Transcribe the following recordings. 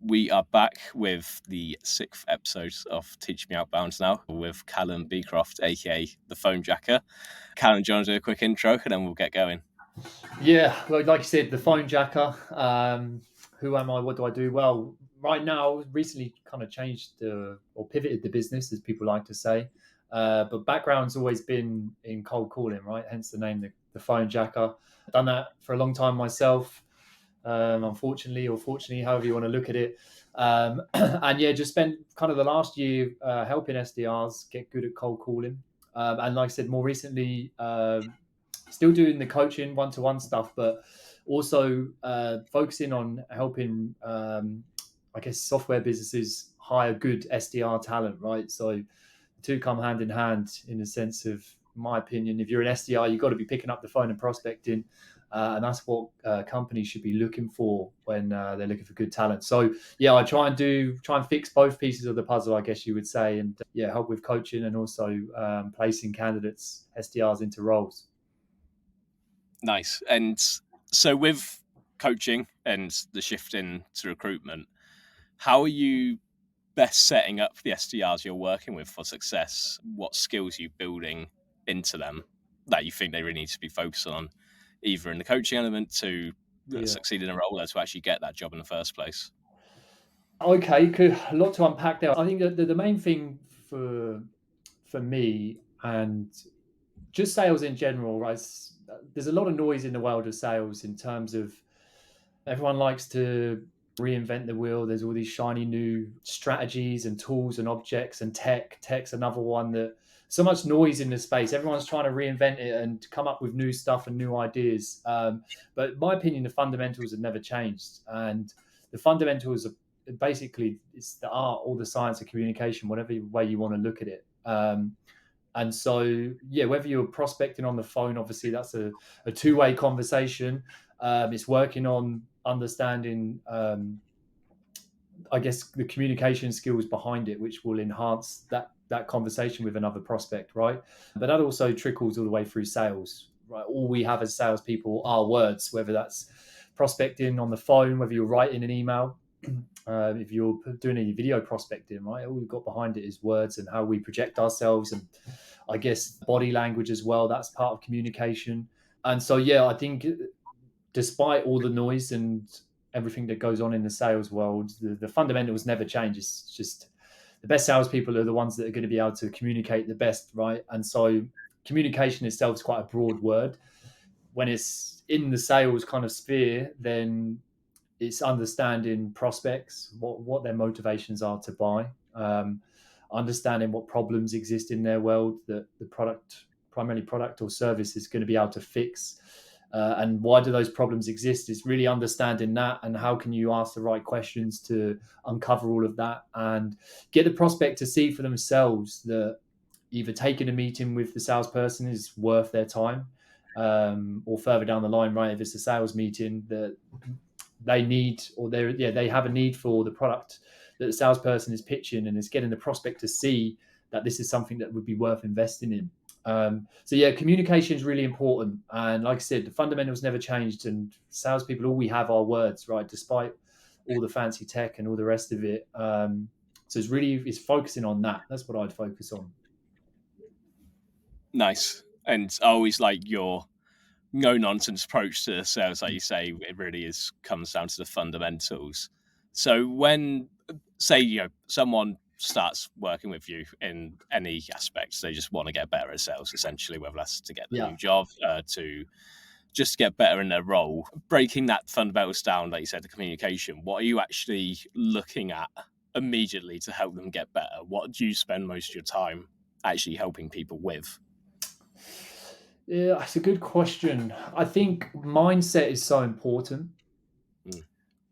We are back with the 6th episode of Teach Me Outbound now with Callum Beecroft, aka the Phonejacker. Callum, do you want to do a quick intro and then we'll get going? Yeah, like you said, the Phonejacker. Who am I? What do I do? Well, right now, recently kind of changed or pivoted the business, as people like to say. But background's always been in cold calling, right? Hence the name, the Phonejacker. Done that for a long time myself. Unfortunately, or fortunately, however you want to look at it. And yeah, just spent kind of the last year helping SDRs get good at cold calling. And like I said, more recently, still doing the coaching one-to-one stuff, but also focusing on helping, I guess, software businesses hire good SDR talent, right? So the two come hand in hand in the sense of, my opinion, if you're an SDR, you've got to be picking up the phone and prospecting. And that's what companies should be looking for when they're looking for good talent. So yeah, I try and fix both pieces of the puzzle, I guess you would say, and yeah, help with coaching and also placing candidates, SDRs, into roles. Nice. And so with coaching and the shift into recruitment, how are you best setting up the SDRs you're working with for success? What skills are you building into them that you think they really need to be focused on, either in the coaching element to Yeah. succeed in a role or to actually get that job in the first place? Okay, a lot to unpack there. I think that the main thing for me and just sales in general, right? There's a lot of noise in the world of sales in terms of everyone likes to reinvent the wheel. There's all these shiny new strategies and tools and objects and tech. Tech's another one that so much noise in the space. Everyone's trying to reinvent it and come up with new stuff and new ideas. But in my opinion, the fundamentals have never changed. And the fundamentals are basically it's the art or the science of communication, whatever way you want to look at it. And so, yeah, whether you're prospecting on the phone, obviously that's a two-way conversation. It's working on understanding, I guess, the communication skills behind it, which will enhance that conversation with another prospect, right? But that also trickles all the way through sales, right? All we have as salespeople are words, whether that's prospecting on the phone, whether you're writing an email, if you're doing any video prospecting, right? All we've got behind it is words and how we project ourselves, and I guess body language as well. That's part of communication. And so, yeah, I think despite all the noise and everything that goes on in the sales world, the fundamentals never change. It's just the best salespeople are the ones that are going to be able to communicate the best, right? And so, communication itself is quite a broad word. When it's in the sales kind of sphere, then it's understanding prospects, what their motivations are to buy, understanding what problems exist in their world that the product, primarily product or service, is going to be able to fix. And why do those problems exist is really understanding that, and how can you ask the right questions to uncover all of that and get the prospect to see for themselves that either taking a meeting with the salesperson is worth their time, or further down the line, right, if it's a sales meeting, that they need, or they have a need for the product that the salesperson is pitching, and it's getting the prospect to see that this is something that would be worth investing in. So yeah, communication is really important, and like I said, the fundamentals never changed. And salespeople, all we have are words, right? Despite all the fancy tech and all the rest of it. So it's focusing on that. That's what I'd focus on. Nice. And I always like your no nonsense approach to sales, like you say. It really comes down to the fundamentals. So when, say, someone starts working with you in any aspects, they just want to get better at sales, essentially, whether that's to get the Yeah. new job, to just get better in their role. Breaking that fundamentals down, like you said, the communication, what are you actually looking at immediately to help them get better? What do you spend most of your time actually helping people with? Yeah, that's a good question. I think mindset is so important. Mm.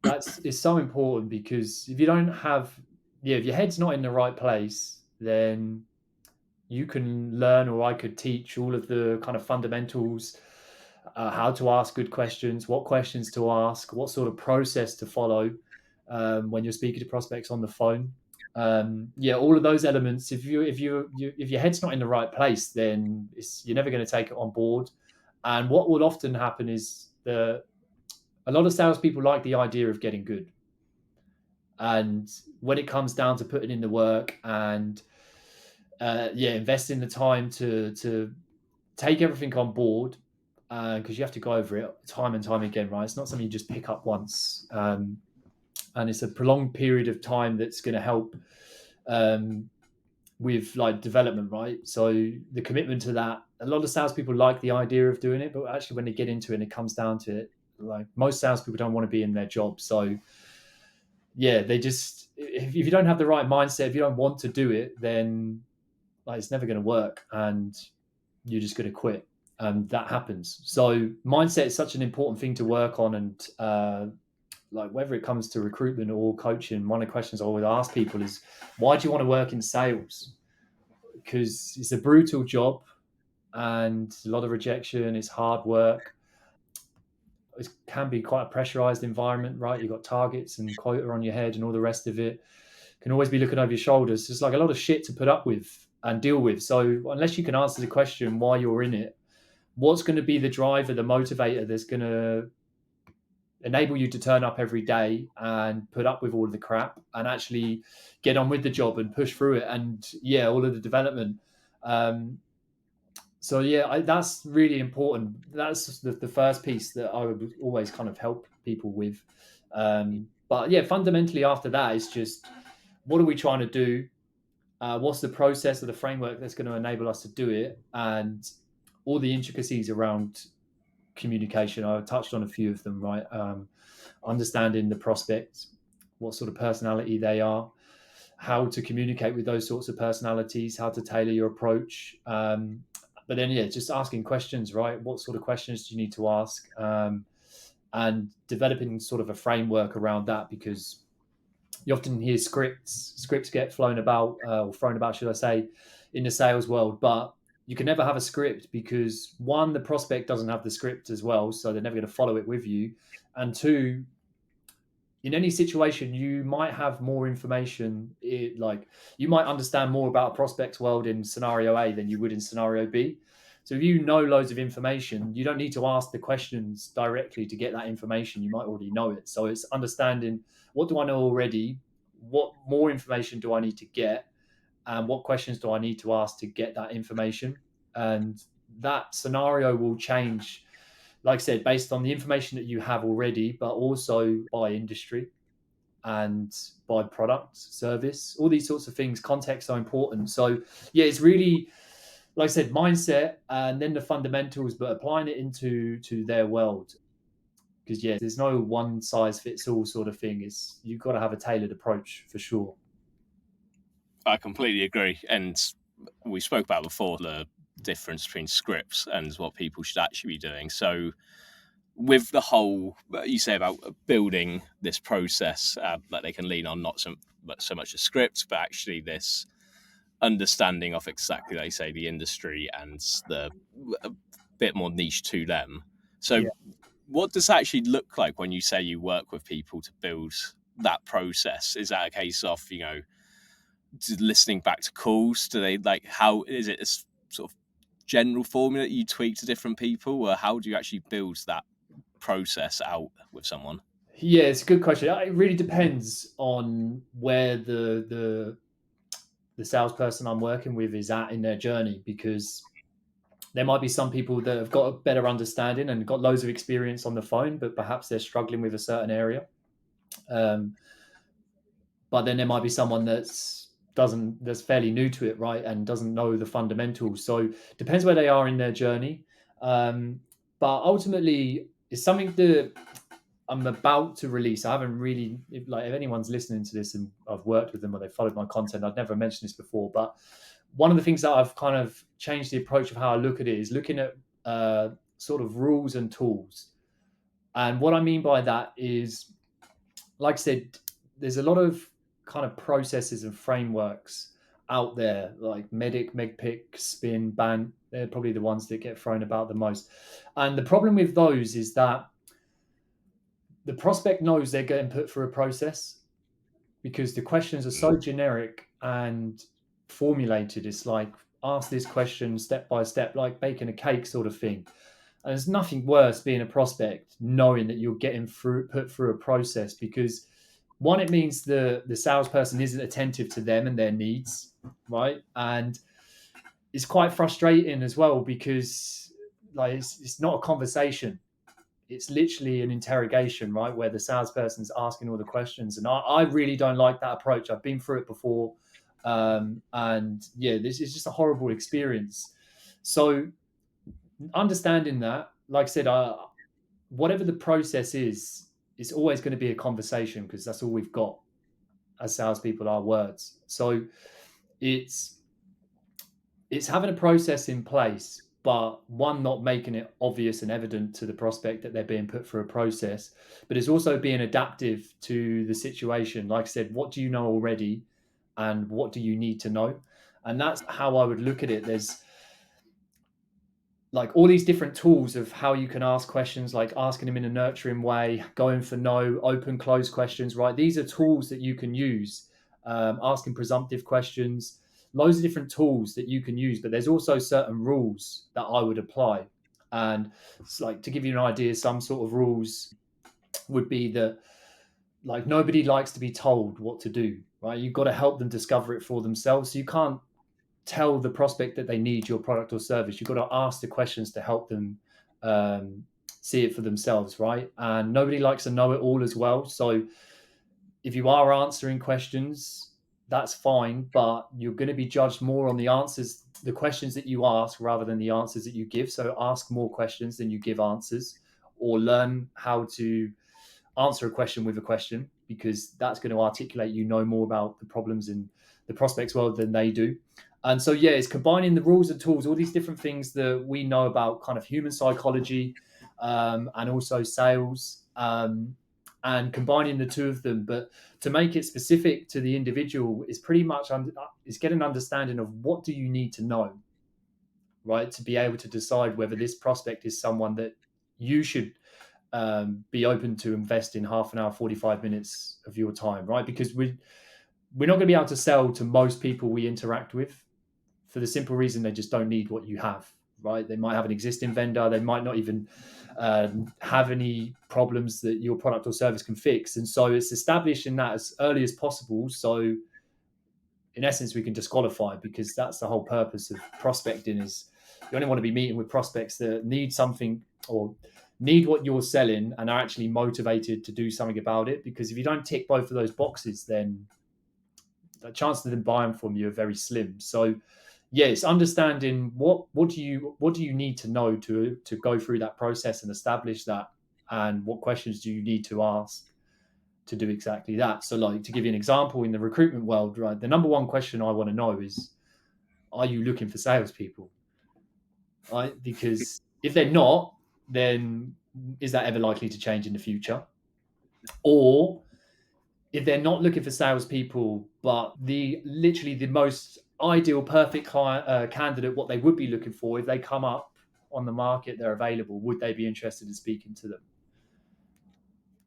That's It's so important, because if you don't have, yeah, if your head's not in the right place, then you can learn, or I could teach all of the kind of fundamentals, how to ask good questions, what questions to ask, what sort of process to follow when you're speaking to prospects on the phone. Yeah, all of those elements. If your head's not in the right place, then you're never going to take it on board. And what will often happen is a lot of salespeople like the idea of getting good. And when it comes down to putting in the work and investing the time to take everything on board, because you have to go over it time and time again, right? It's not something you just pick up once, and it's a prolonged period of time that's going to help with like development, right? So the commitment to that, a lot of salespeople like the idea of doing it, but actually when they get into it and it comes down to it, like most salespeople don't want to be in their job. So yeah, they just, if you don't have the right mindset, if you don't want to do it, then like it's never going to work and you're just going to quit. And that happens. So mindset is such an important thing to work on. And like whether it comes to recruitment or coaching, one of the questions I always ask people is, why do you want to work in sales? Because it's a brutal job and a lot of rejection. It's hard work. It can be quite a pressurized environment, right? You've got targets and quota on your head and all the rest of it. Can always be looking over your shoulders. It's like a lot of shit to put up with and deal with. So unless you can answer the question why you're in it, what's going to be the driver, the motivator that's going to enable you to turn up every day and put up with all of the crap and actually get on with the job and push through it, and yeah, all of the development. So yeah, that's really important. That's the first piece that I would always kind of help people with. But yeah, fundamentally after that, it's just, what are we trying to do? What's the process or the framework that's going to enable us to do it? And all the intricacies around communication. I touched on a few of them, right? Understanding the prospect, what sort of personality they are, how to communicate with those sorts of personalities, how to tailor your approach. But then, yeah, just asking questions, right? What sort of questions do you need to ask? And developing sort of a framework around that, because you often hear scripts get flown about, or thrown about, should I say, in the sales world, but you can never have a script because one, the prospect doesn't have the script as well, so they're never going to follow it with you, and two, in any situation, you might have more information. Like you might understand more about a prospect's world in scenario A than you would in scenario B. So if you know loads of information, you don't need to ask the questions directly to get that information. You might already know it. So it's understanding, what do I know already? What more information do I need to get? And what questions do I need to ask to get that information? And that scenario will change, like I said, based on the information that you have already, but also by industry and by product, service, all these sorts of things. Context are important. So yeah, it's really, like I said, mindset and then the fundamentals, but applying it to their world. Because yeah, there's no one size fits all sort of thing. It's, you've got to have a tailored approach for sure. I completely agree. And we spoke about before the difference between scripts and what people should actually be doing. So with the whole, you say about building this process that they can lean on, not so much a script, but actually this understanding of exactly, like you say, the industry and the a bit more niche to them. So Yeah. what does that actually look like when you say you work with people to build that process? Is that a case of, listening back to calls? Do they like, how is it a sort of general formula that you tweak to different people, or how do you actually build that process out with someone? Yeah, it's a good question. It really depends on where the salesperson I'm working with is at in their journey, because there might be some people that have got a better understanding and got loads of experience on the phone, but perhaps they're struggling with a certain area. Um, but then there might be someone that's fairly new to it, right, and doesn't know the fundamentals. So depends where they are in their journey. But ultimately, it's something that I'm about to release. I haven't really, if anyone's listening to this and I've worked with them or they followed my content, I'd never mentioned this before. But one of the things that I've kind of changed the approach of how I look at it is looking at sort of rules and tools. And what I mean by that is, like I said, there's a lot of kind of processes and frameworks out there, like Medic, Megpick, Spin, BANT. They're probably the ones that get thrown about the most. And the problem with those is that the prospect knows they're getting put through a process because the questions are so generic and formulated. It's like, ask this question step by step, like baking a cake sort of thing. And there's nothing worse being a prospect knowing that you're getting put through a process, because one, it means the salesperson isn't attentive to them and their needs, right? And it's quite frustrating as well because like it's not a conversation. It's literally an interrogation, right? Where the salesperson's asking all the questions. And I really don't like that approach. I've been through it before. And yeah, this is just a horrible experience. So understanding that, like I said, whatever the process is, it's always going to be a conversation because that's all we've got as salespeople, our words. So it's it's having a process in place, but one, not making it obvious and evident to the prospect that they're being put through a process, but it's also being adaptive to the situation. Like I said, what do you know already and what do you need to know? And that's how I would look at it. There's like all these different tools of how you can ask questions, like asking them in a nurturing way, going for no, open, close questions, right? These are tools that you can use, asking presumptive questions, loads of different tools that you can use, but there's also certain rules that I would apply. And it's like to give you an idea, some sort of rules would be that like nobody likes to be told what to do, right? You've got to help them discover it for themselves. So you can't tell the prospect that they need your product or service. You've got to ask the questions to help them see it for themselves, right? And nobody likes to know it all as well. So if you are answering questions, that's fine, but you're going to be judged more on the answers, the questions that you ask rather than the answers that you give. So ask more questions than you give answers, or learn how to answer a question with a question, because that's going to articulate you know more about the problems in the prospects world than they do. And so yeah, it's combining the rules and tools, all these different things that we know about kind of human psychology, and also sales, and combining the two of them. But to make it specific to the individual is pretty much is get an understanding of what do you need to know, right, to be able to decide whether this prospect is someone that you should be open to invest in half an hour, 45 minutes of your time, right? Because we're not going to be able to sell to most people we interact with for the simple reason they just don't need what you have, right? They might have an existing vendor, they might not even have any problems that your product or service can fix. And so it's establishing that as early as possible. So in essence, we can disqualify, because that's the whole purpose of prospecting is you only want to be meeting with prospects that need something or need what you're selling and are actually motivated to do something about it. Because if you don't tick both of those boxes, then the chances of them buying from you are very slim. So yeah, it's understanding what do you need to know to go through that process and establish that, and what questions do you need to ask to do exactly that. So like to give you an example in the recruitment world, right, the number one question I want to know is, are you looking for salespeople? Right? Because if they're not, then is that ever likely to change in the future? Or if they're not looking for salespeople, but the literally the most ideal, perfect client candidate, what they would be looking for, if they come up on the market, they're available, would they be interested in speaking to them?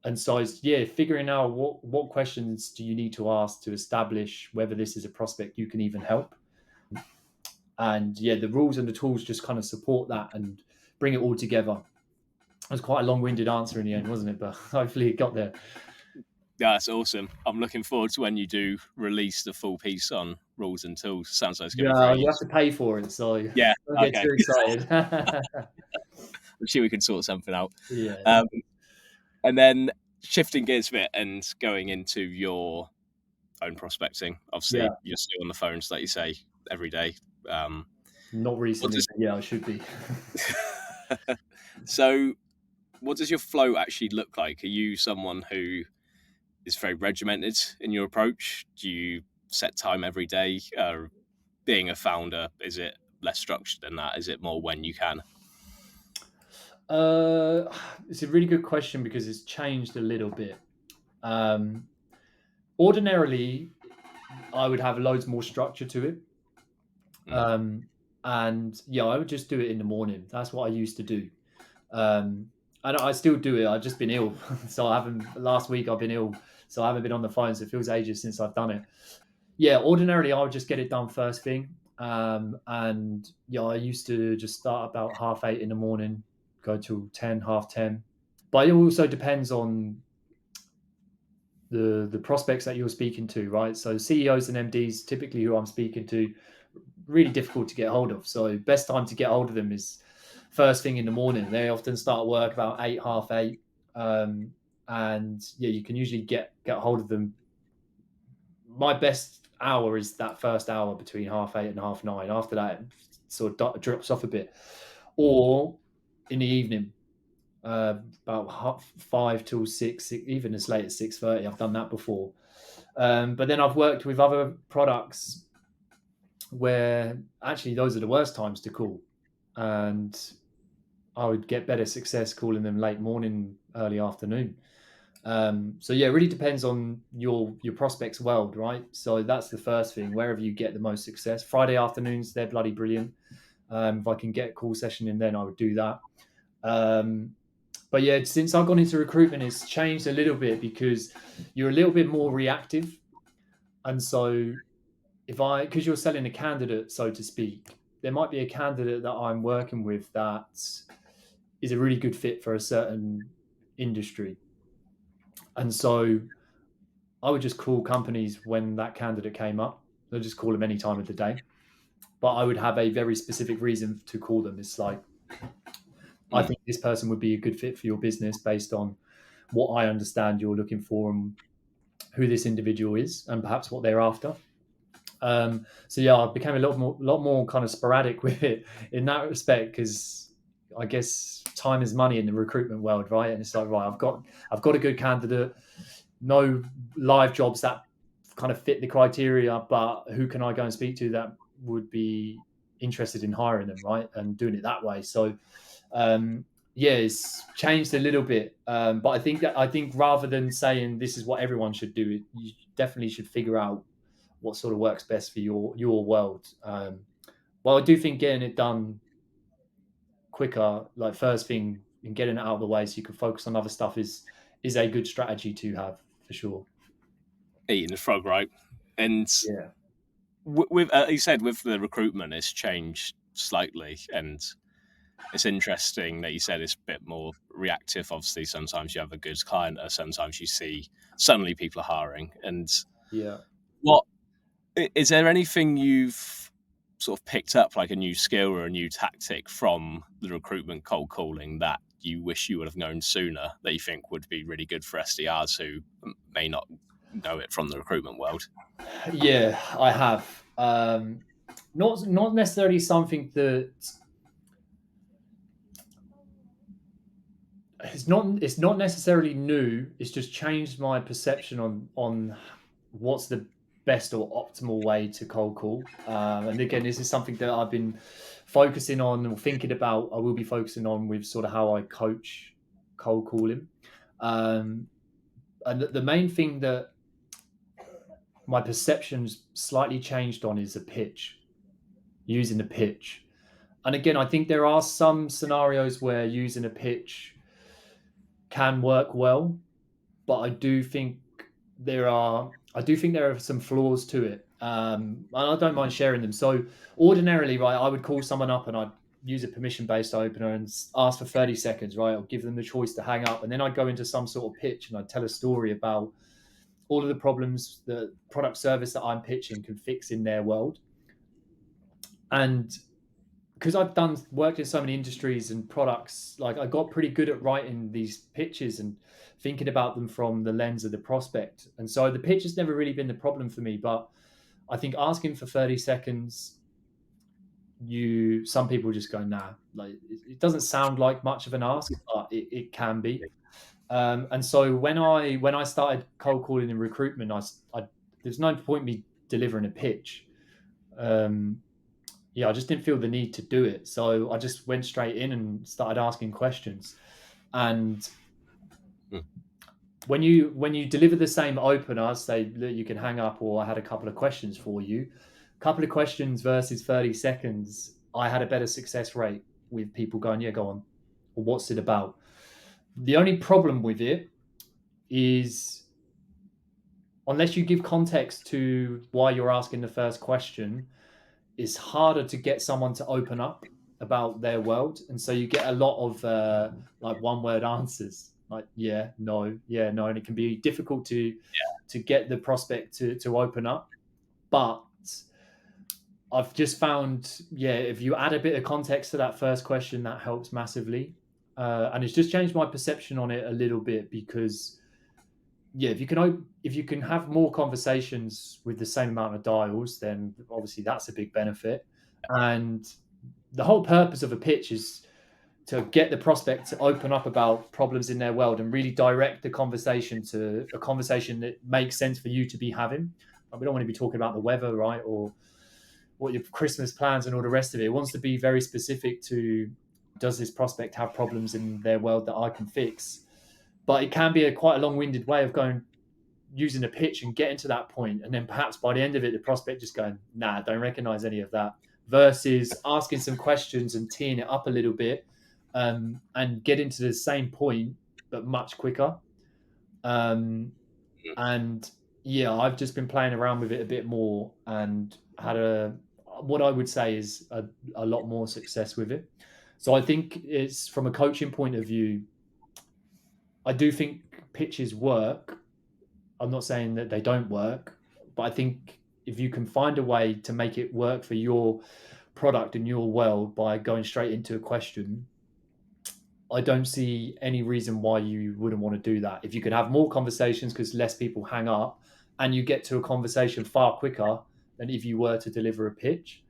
And so it's yeah, figuring out what questions do you need to ask to establish whether this is a prospect you can even help. And yeah, the rules and the tools just kind of support that and bring it all together. It was quite a long-winded answer in the end, wasn't it? But hopefully it got there. Yeah, that's awesome. I'm looking forward to when you do release the full piece on rules and tools. Sounds like it's going to be Yeah, very you have useful. to pay for it, so Yeah, don't get okay. too excited. I'm sure we can sort something out. Yeah, Um, and then shifting gears a bit and going into your own prospecting. yeah, Obviously, you're still on the phones, like you say, every day. not What recently, does but yeah, I should be. so? What does your flow actually look like? Are you someone who is very regimented in your approach? Do you set time every day? Being a founder, is it less structured than that? Is it more when you can? Uh, it's a really good question because it's changed a little bit. Um, ordinarily, I would have loads more structure to it. Mm. Um, and yeah, I would just do it in the morning. That's what I used to do. And I still do it. I've just been ill, so I haven't. Last week I've been ill, so I haven't been on the phone. So it feels ages since I've done it. Yeah, ordinarily I would just get it done first thing. And yeah, I used to just start about 8:30 in the morning, go till 10, 10:30. But it also depends on the prospects that you're speaking to, right? So CEOs and MDs, typically who I'm speaking to, really difficult to get hold of. So best time to get hold of them is first thing in the morning. They often start work about 8, half 8. And yeah, you can usually get hold of them. My best hour is that first hour between half 8 and half 9. After that, it sort of drops off a bit. Or in the evening, about 5 till 6, even as late as 6:30. I've done that before. But then I've worked with other products where actually those are the worst times to call, and I would get better success calling them late morning, early afternoon. So yeah, it really depends on your prospects world, right? So that's the first thing. Wherever you get the most success, Friday afternoons, they're bloody brilliant. If I can get a call session in, then I would do that. But yeah, since I've gone into recruitment, it's changed a little bit because you're a little bit more reactive. And so because you're selling a candidate, so to speak, there might be a candidate that I'm working with that is a really good fit for a certain industry. And so I would just call companies when that candidate came up. I'd just call them any time of the day. But I would have a very specific reason to call them. It's like, I think this person would be a good fit for your business based on what I understand you're looking for and who this individual is and perhaps what they're after. So yeah, I became a lot more kind of sporadic with it in that respect because I guess time is money in the recruitment world, right? And it's like, right, I've got a good candidate, no live jobs that kind of fit the criteria, but who can I go and speak to that would be interested in hiring them, right? And doing it that way. So yeah, it's changed a little bit, but I think rather than saying this is what everyone should do, you definitely should figure out what sort of works best for your world. Well, I do think getting it done quicker, like first thing, and getting it out of the way so you can focus on other stuff is a good strategy to have for sure. Eating the frog, right? And Yeah. with you said with the recruitment, it's changed slightly, and it's interesting that you said it's a bit more reactive. Obviously, sometimes you have a good client, or sometimes you see suddenly people are hiring. And Yeah. what is there anything you've sort of picked up, like a new skill or a new tactic from the recruitment cold calling that you wish you would have known sooner that you think would be really good for SDRs who may not know it from the recruitment world? Yeah, I have. Not necessarily something that it's not necessarily new. It's just changed my perception on what's the best or optimal way to cold call. And again, this is something that I've been focusing on or thinking about. I will be focusing on with sort of how I coach cold calling. And the main thing that my perceptions slightly changed on is a pitch, using a pitch. And again, I think there are some scenarios where using a pitch can work well, but I do think there are some flaws to it, and I don't mind sharing them. So ordinarily, right, I would call someone up and I'd use a permission-based opener and ask for 30 seconds, right? I'll give them the choice to hang up, and then I'd go into some sort of pitch and I'd tell a story about all of the problems the product service that I'm pitching can fix in their world. And because I've done worked in so many industries and products, like I got pretty good at writing these pitches and thinking about them from the lens of the prospect. And so the pitch has never really been the problem for me. But I think asking for 30 seconds, some people just go, nah, like it doesn't sound like much of an ask, but it can be. And so when I started cold calling in recruitment, there's no point me delivering a pitch. Um, yeah, I just didn't feel the need to do it. So I just went straight in and started asking questions. And Hmm. when you deliver the same opener, say that you can hang up, or I had a couple of questions for you, a couple of questions versus 30 seconds, I had a better success rate with people going, yeah, go on. Or what's it about? The only problem with it is unless you give context to why you're asking the first question, it's harder to get someone to open up about their world, and so you get a lot of like one word answers. like yeah, no, and it can be difficult to get the prospect to open up. But I've just found, yeah, if you add a bit of context to that first question, that helps massively. And it's just changed my perception on it a little bit because, yeah, if you can have more conversations with the same amount of dials, then obviously that's a big benefit. And the whole purpose of a pitch is to get the prospect to open up about problems in their world and really direct the conversation to a conversation that makes sense for you to be having. Like, we don't want to be talking about the weather, right? Or what your Christmas plans and all the rest of it. It wants to be very specific to, does this prospect have problems in their world that I can fix? But it can be a quite a long-winded way of going, using a pitch and getting to that point, and then perhaps by the end of it, the prospect just going, nah, don't recognize any of that. Versus asking some questions and teeing it up a little bit, and getting to the same point but much quicker. And yeah, I've just been playing around with it a bit more and had what I would say is a lot more success with it. So I think it's, from a coaching point of view, I do think pitches work. I'm not saying that they don't work, but I think if you can find a way to make it work for your product and your world by going straight into a question, I don't see any reason why you wouldn't want to do that. If you could have more conversations because less people hang up and you get to a conversation far quicker than if you were to deliver a pitch.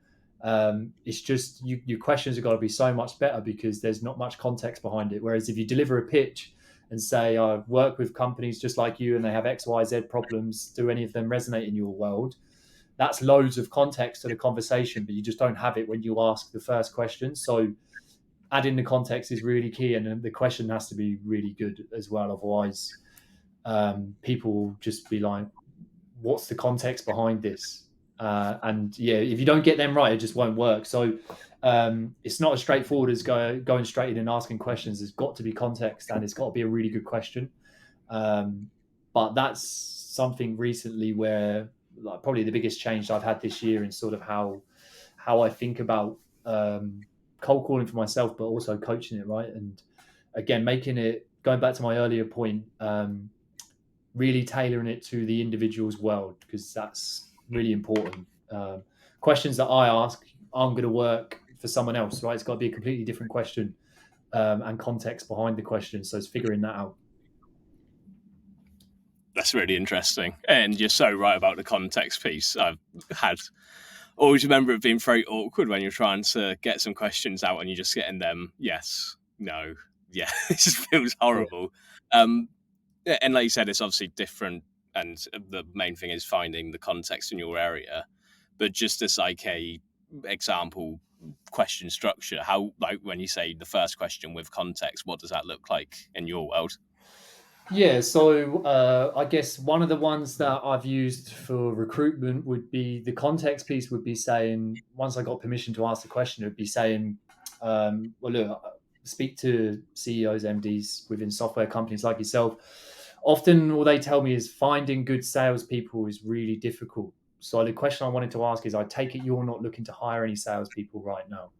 It's just your questions have got to be so much better because there's not much context behind it. Whereas if you deliver a pitch and say, I work with companies just like you and they have XYZ problems, do any of them resonate in your world? That's loads of context to the conversation, but you just don't have it when you ask the first question. So adding the context is really key, and the question has to be really good as well. Otherwise, people will just be like, "What's the context behind this?" And yeah, if you don't get them right, it just won't work. So it's not as straightforward as going straight in and asking questions. There's got to be context, and it's got to be a really good question. But that's something recently where, like, probably the biggest change I've had this year in sort of how I think about cold calling for myself, but also coaching it, right? And again, making it, going back to my earlier point, really tailoring it to the individual's world, because that's really important. Questions that I ask aren't going to work for someone else, right? It's got to be a completely different question, and context behind the question. So it's figuring that out. That's really interesting. And you're so right about the context piece. I've had always remember it being very awkward when you're trying to get some questions out and you're just getting them yes, no, yeah. It just feels Yeah. horrible. And like you said, it's obviously different, and the main thing is finding the context in your area. But just as like a example question structure, how, like when you say the first question with context, what does that look like in your world? Yeah, so I guess one of the ones that I've used for recruitment would be, the context piece would be saying, once I got permission to ask the question, it would be saying, well, look, speak to CEOs, MDs within software companies like yourself. Often, all they tell me is finding good salespeople is really difficult. So the question I wanted to ask is, I take it you're not looking to hire any salespeople right now.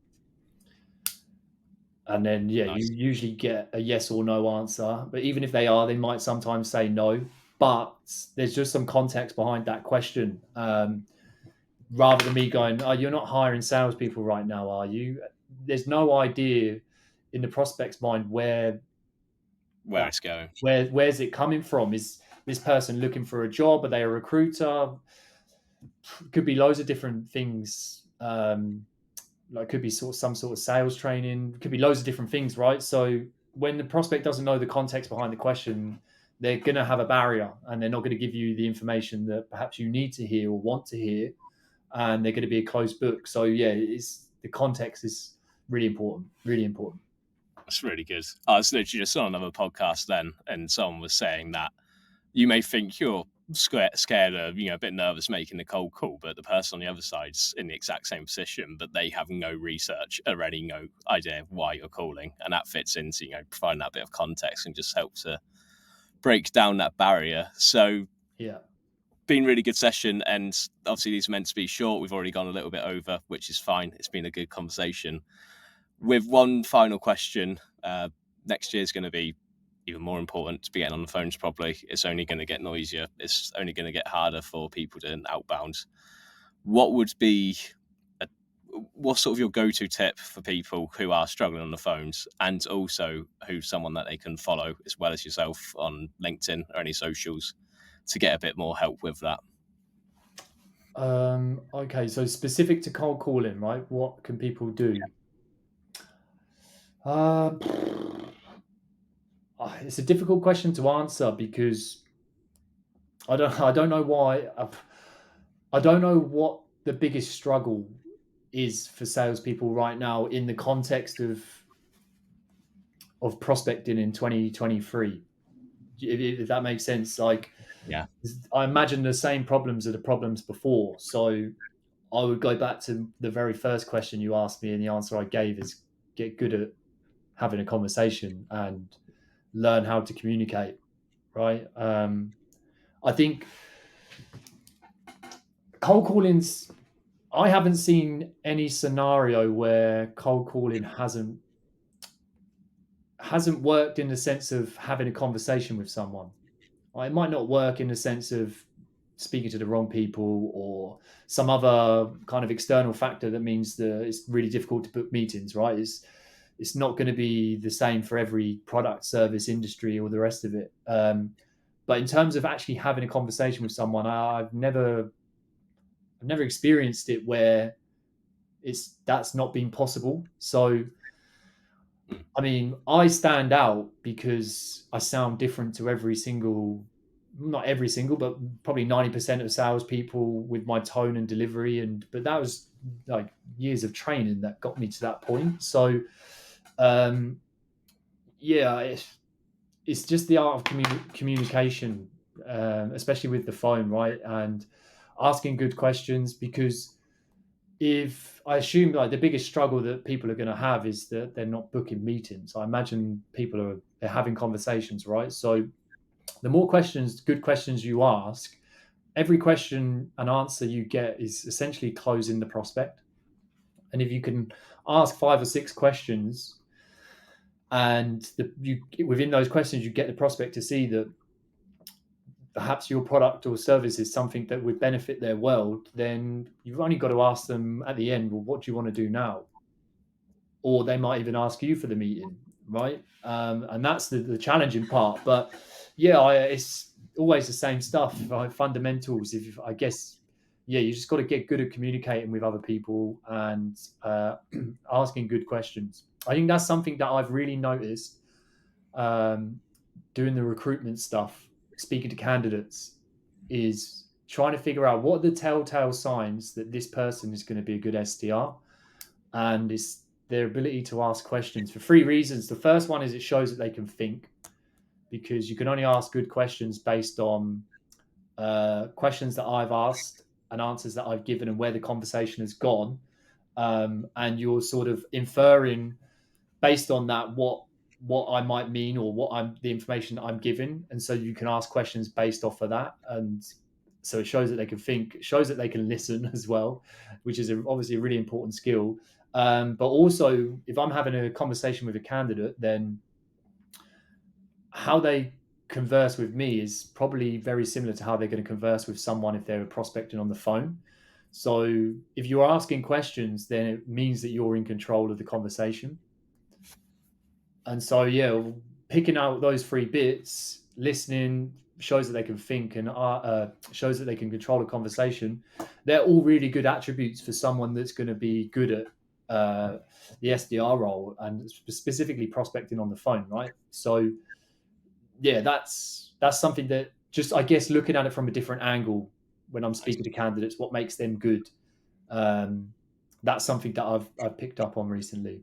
And then, yeah, you Nice. usually get a yes or no answer. But even if they are, they might sometimes say no. But there's just some context behind that question. Rather than me going, "Oh, you're not hiring salespeople right now, are you?" There's no idea in the prospect's mind Where it's going. where's it coming from. Is this person looking for a job? Are they a recruiter? Could be loads of different things. Like, could be some sort of sales training, could be loads of different things, right? So when the prospect doesn't know the context behind the question, they're going to have a barrier, and they're not going to give you the information that perhaps you need to hear or want to hear, and they're going to be a closed book. So yeah, it's, the context is really important, really important. That's really good. I was literally just on another podcast then, and someone was saying that you may think you're scared of, a bit nervous making the cold call, but the person on the other side's in the exact same position, but they have no research, already no idea why you're calling. And that fits into, providing that bit of context and just help to break down that barrier. So, Yeah. been a really good session. And obviously, these are meant to be short. We've already gone a little bit over, which is fine. It's been a good conversation. With one final question, next year is going to be even more important to be getting on the phones properly. It's only going to get noisier. It's only going to get harder for people doing outbound. What would be what's sort of your go-to tip for people who are struggling on the phones, and also who's someone that they can follow as well as yourself on LinkedIn or any socials to get a bit more help with that? Okay, so specific to cold calling, right? What can people do? Uh, it's a difficult question to answer because I don't know why. I don't know what the biggest struggle is for salespeople right now in the context of prospecting in 2023. If that makes sense, like Yeah. I imagine the same problems are the problems before. So I would go back to the very first question you asked me, and the answer I gave is get good at having a conversation and learn how to communicate. Right. I think cold calling's. I haven't seen any scenario where cold calling hasn't worked in the sense of having a conversation with someone. It might not work in the sense of speaking to the wrong people or some other kind of external factor that means that it's really difficult to book meetings, right? It's not going to be the same for every product, service, industry, or the rest of it. But in terms of actually having a conversation with someone, I've never experienced it where that's not been possible. So I mean, I stand out because I sound different to every single, not every single, but probably 90% of salespeople with my tone and delivery. But that was like years of training that got me to that point. So, um, yeah, it's just the art of communication, especially with the phone, right? And asking good questions because if I assume like the biggest struggle that people are going to have is that they're not booking meetings. I imagine they're having conversations, right? So the more questions, good questions you ask, every question and answer you get is essentially closing the prospect. And if you can ask 5 or 6 questions, and within those questions you get the prospect to see that perhaps your product or service is something that would benefit their world, then you've only got to ask them at the end, well, what do you want to do now? Or they might even ask you for the meeting, right? And that's the challenging part. But yeah, it's always the same stuff, right? Fundamentals. If I guess, yeah, you just got to get good at communicating with other people and asking good questions. I think that's something that I've really noticed um, doing the recruitment stuff, speaking to candidates, is trying to figure out what are the telltale signs that this person is going to be a good SDR, and it's their ability to ask questions for 3 reasons. The first one is it shows that they can think, because you can only ask good questions based on questions that I've asked and answers that I've given and where the conversation has gone. And you're sort of inferring based on that what I might mean or what I'm the information that I'm given, and so you can ask questions based off of that. And so it shows that they can think, it shows that they can listen as well, which is obviously a really important skill. But also, if I'm having a conversation with a candidate, then how they converse with me is probably very similar to how they're going to converse with someone if they're prospecting on the phone. So if you're asking questions, then it means that you're in control of the conversation. And so, yeah, picking out those 3 bits, listening, shows that they can think, and shows that they can control a conversation. They're all really good attributes for someone that's going to be good at the SDR role and specifically prospecting on the phone, right? So, yeah, that's something that just, I guess, looking at it from a different angle when I'm speaking to candidates, what makes them good. That's something that I've picked up on recently.